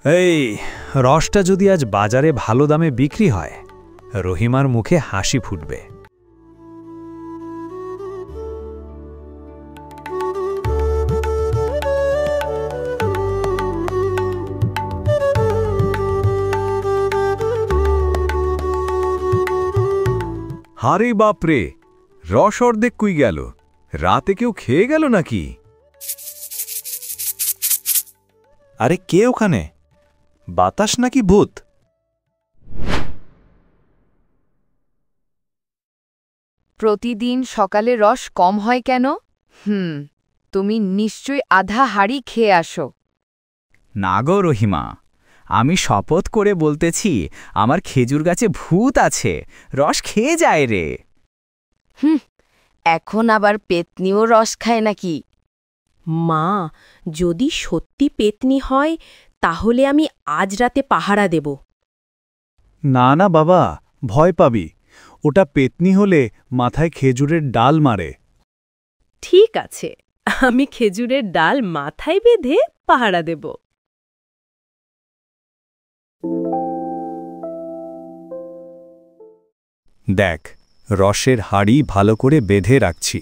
এই রসটা যদি আজ বাজারে ভালো দামে বিক্রি হয়, রহিমার মুখে হাসি ফুটবে। হারে বাপরে, রস অর্ধেক কুই গেল। রাতে কেউ খেয়ে গেল নাকি? আরে কে ওখানে? বাতাস নাকি ভূত? প্রতিদিন সকালে রস কম হয় কেন? তুমি নিশ্চয়ই আধা হাড়ি খেয়ে আসো। না গো রহিমা, আমি শপথ করে বলতেছি, আমার খেজুর গাছে ভূত আছে, রস খেয়ে যায় রে। এখন আবার পেতনিও রস খায় নাকি? মা, যদি সত্যি পেতনি হয় তাহলে আমি আজ রাতে পাহারা দেব। না না বাবা, ভয় পাবি। ওটা পেতনি হলে মাথায় খেজুরের ডাল মারে। ঠিক আছে, আমি খেজুরের ডাল মাথায় বেঁধে পাহারা দেব। দেখ, রসের হাড়ি ভালো করে বেঁধে রাখছি,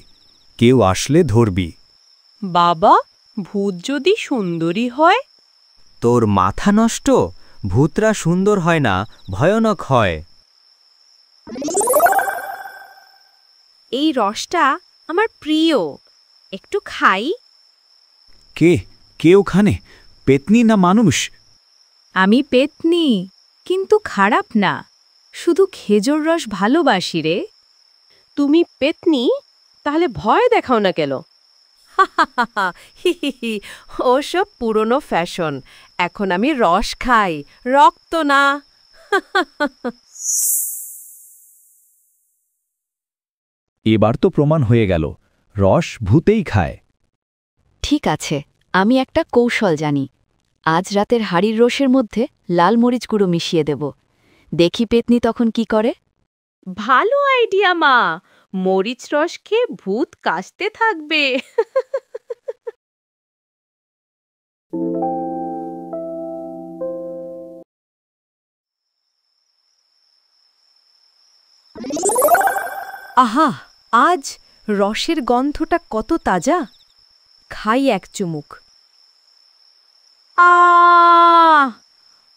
কেউ আসলে ধরবি। বাবা, ভূত যদি সুন্দরী হয়? তোর মাথা নষ্ট, ভূতরা সুন্দর হয় না, ভয়ানক হয়। এই রসটা আমার প্রিয়, একটু খাই। কে কে ওখানে? পেতনি না মানুষ? আমি পেতনি, কিন্তু খারাপ না, শুধু খেজুর রস ভালোবাসি রে। তুমি পেতনি, তাহলে ভয় দেখাও না কেন? ওসব পুরনো ফ্যাশন, এখন আমি রস খাই, রক্ত না। এবার তো প্রমাণ হয়ে গেল, রস ভূতেই খায়। ঠিক আছে, আমি একটা কৌশল জানি। আজ রাতের হাড়ির রসের মধ্যে লাল মরিচ গুঁড়ো মিশিয়ে দেব। দেখি পেতনি তখন কি করে। ভালো আইডিয়া মা, মরিচ রস খেয়ে ভূত কাশতে থাকবে। আহা, আজ রসের গন্ধটা কত তাজা। খাই এক চুমুক।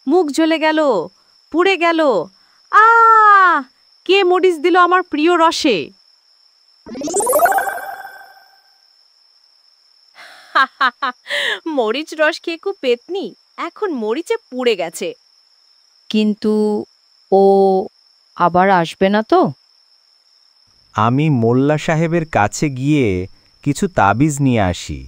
মুখ জ্বলে গেল, পুড়ে গেল। কে মরিচ দিল আমার প্রিয় রসে? মরিচ রস খেয়ে খুব পেতনি, এখন মরিচে পুড়ে গেছে। কিন্তু ও আবার আসবে না তো? আমি মোল্লা সাহেবের কাছে গিয়ে কিছু তাবিজ নিয়ে আসি।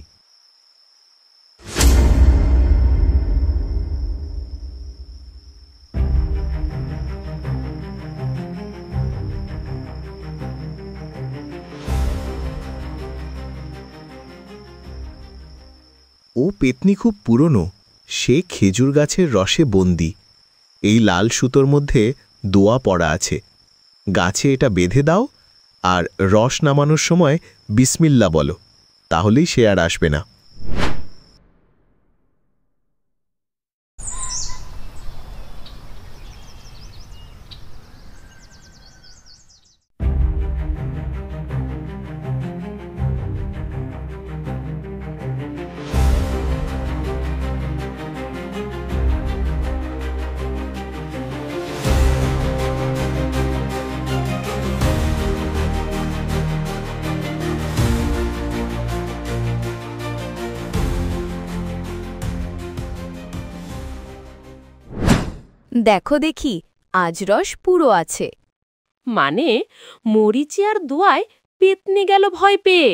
ও পেতনি খুব পুরনো, সে খেজুর গাছের রসে বন্দী। এই লাল সুতোর মধ্যে দোয়া পড়া আছে। গাছে এটা বেঁধে দাও, আর রস নামানোর সময় বিসমিল্লা বলো, তাহলেই সে আর আসবে না। দেখো দেখি, আজ রস পুরো আছে। মানে মরিচি আর দোয়ায় পেতনি গেল ভয় পেয়ে।